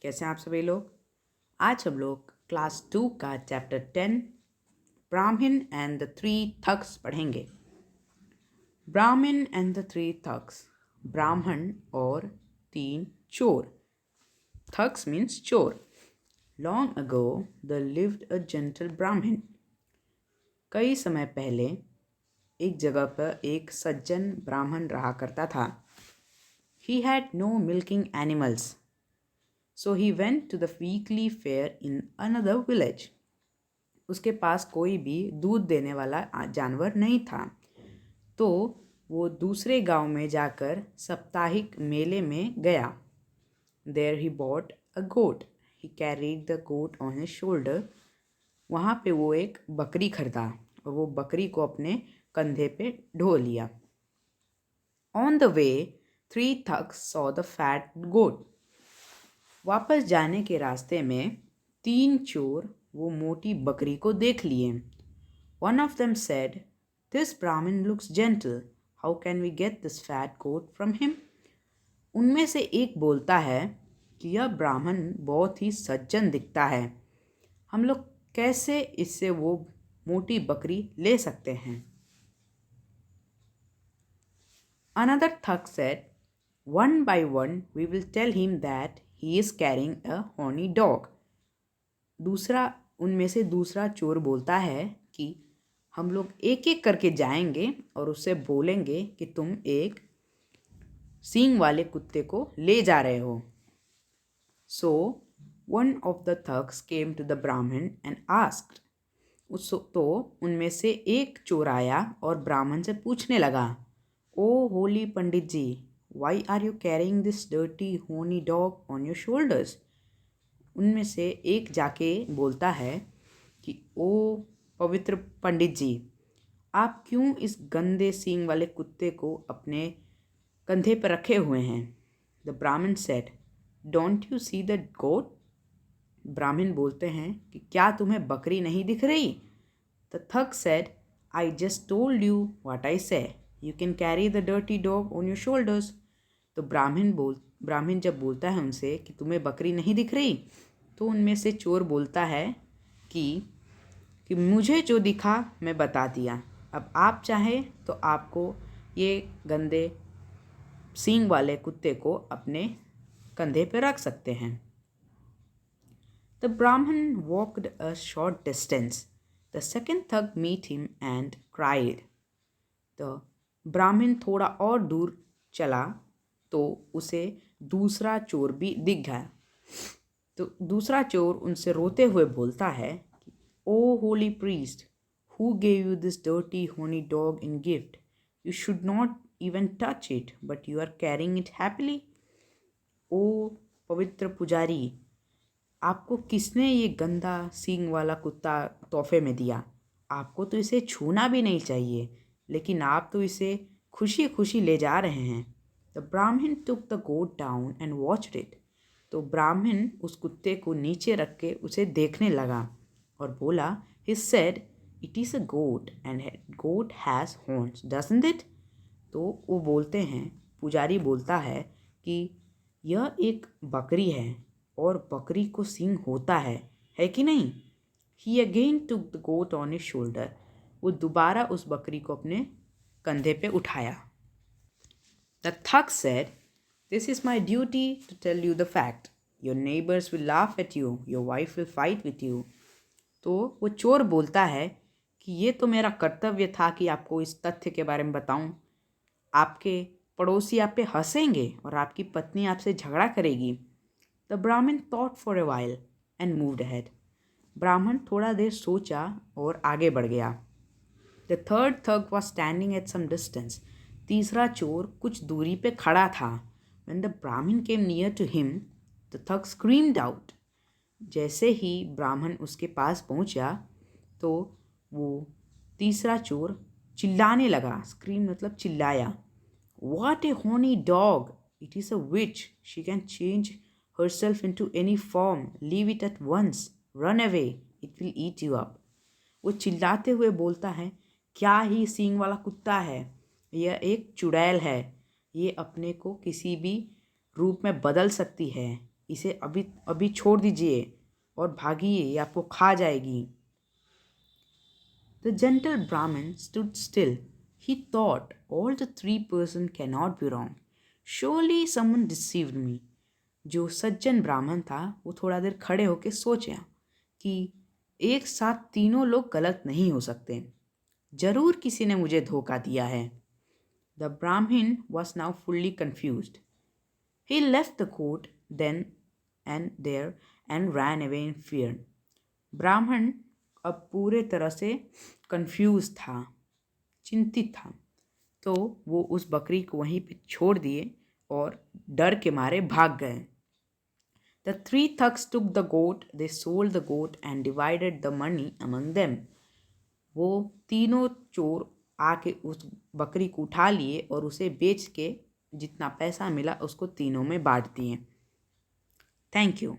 कैसे हैं आप सभी लोग। आज हम लोग क्लास 2 का चैप्टर 10 ब्राह्मण एंड द थ्री थग्स पढ़ेंगे। ब्राह्मण एंड द थ्री थग्स, ब्राह्मण और तीन चोर। थग्स मीन्स चोर। Long ago the lived a gentle ब्राह्मण। कई समय पहले एक जगह पर एक सज्जन ब्राह्मण रहा करता था। He had no milking animals, so he went to the weekly fair in another village. उसके पास कोई भी दूध देने वाला जानवर नहीं था, तो वो दूसरे गांव में जाकर साप्ताहिक मेले में गया। There he bought a goat. He carried the goat on his shoulder. वहाँ पे वो एक बकरी खरीदा और वो बकरी को अपने कंधे पे ढो लिया। On the way, three thugs saw the fat goat. वापस जाने के रास्ते में तीन चोर वो मोटी बकरी को देख लिए। One of them said, "This Brahmin looks gentle. How can we get this fat goat from him?" उनमें से एक बोलता है कि यह ब्राह्मण बहुत ही सज्जन दिखता है, हम लोग कैसे इससे वो मोटी बकरी ले सकते हैं। Another thug said, "One by one we will tell him that he is carrying a horny dog." उनमें से दूसरा चोर बोलता है कि हम लोग एक एक करके जाएंगे और उससे बोलेंगे कि तुम एक सींग वाले कुत्ते को ले जा रहे हो। So one of the thugs came to the Brahmin and asked. तो उनमें से एक चोर आया और ब्राह्मण से पूछने लगा, "ओ होली पंडित जी, why are you carrying this dirty horny dog on your shoulders?" उनमें से एक जाके बोलता है कि ओ पवित्र पंडित जी, आप क्यों इस गंदे सींग वाले कुत्ते को अपने कंधे पर रखे हुए हैं। The Brahmin said, "don't you see the goat?" ब्राह्मण बोलते हैं कि क्या तुम्हें बकरी नहीं दिख रही। The thug said, "I just told you what I say, you can carry the dirty dog on your shoulders." तो ब्राह्मण जब बोलता है उनसे कि तुम्हें बकरी नहीं दिख रही, तो उनमें से चोर बोलता है कि मुझे जो दिखा मैं बता दिया, अब आप चाहे तो आपको ये गंदे सींग वाले कुत्ते को अपने कंधे पर रख सकते हैं। The Brahman walked a short distance. The second thug met him and cried. The ब्राह्मण थोड़ा और दूर चला तो उसे दूसरा चोर भी दिख गया। तो दूसरा चोर उनसे रोते हुए बोलता है, "oh holy priest, who gave you this dirty horny dog in gift? You should not even touch it, but you are carrying it happily." ओ पवित्र पुजारी, आपको किसने ये गंदा सींग वाला कुत्ता तोहफे में दिया। आपको तो इसे छूना भी नहीं चाहिए, लेकिन आप तो इसे खुशी खुशी ले जा रहे हैं। The Brahmin took the goat down and watched it. तो ब्राह्मण उस कुत्ते को नीचे रख के उसे देखने लगा और बोला, he said, "it is a goat and goat has horns, doesn't it?" तो वो बोलते हैं, पुजारी बोलता है कि यह एक बकरी है और बकरी को सींग होता है कि नहीं। He again took the goat on his shoulder. वो दोबारा उस बकरी को अपने कंधे पे उठाया। The thug said, "this is my duty to tell you the fact. Your neighbours will laugh at you, your wife will fight with you." तो वो चोर बोलता है कि ये तो मेरा कर्तव्य था कि आपको इस तथ्य के बारे में बताऊं। आपके पड़ोसी आप पे हंसेंगे और आपकी पत्नी आपसे झगड़ा करेगी। The Brahmin thought for a while and moved ahead. ब्राह्मण थोड़ा देर सोचा और आगे बढ़ गया। The third thug was standing at some distance. तीसरा चोर कुछ दूरी पे खड़ा था। When the Brahmin came near to him, the thug screamed out. जैसे ही ब्राह्मण उसके पास पहुंचा तो वो तीसरा चोर चिल्लाने लगा। स्क्रीम मतलब चिल्लाया। "What a horny dog! It is a witch. She can change herself into any form. Leave it at once. Run away. It will eat you up." वो चिल्लाते हुए बोलता है, क्या ही सींग वाला कुत्ता है, यह एक चुड़ैल है, ये अपने को किसी भी रूप में बदल सकती है। इसे अभी अभी छोड़ दीजिए और भागिए, ये आपको खा जाएगी। The gentle Brahmin stood still. He thought, all the three persons cannot be wrong. Surely someone deceived me. जो सज्जन ब्राह्मण था वो थोड़ा देर खड़े होकर सोचा कि एक साथ तीनों लोग गलत नहीं हो सकते, जरूर किसी ने मुझे धोखा दिया है। The Brahmin was now fully confused. He left the court then and there and ran away in fear. ब्राह्मण अब पूरे तरह से कंफ्यूज था, चिंतित था, तो वो उस बकरी को वहीं पे छोड़ दिए और डर के मारे भाग गए। The three thugs took the goat, they sold the goat and divided the money among them. वो तीनों चोर आके उस बकरी को उठा लिए और उसे बेच के जितना पैसा मिला उसको तीनों में बांट दिए। Thank you.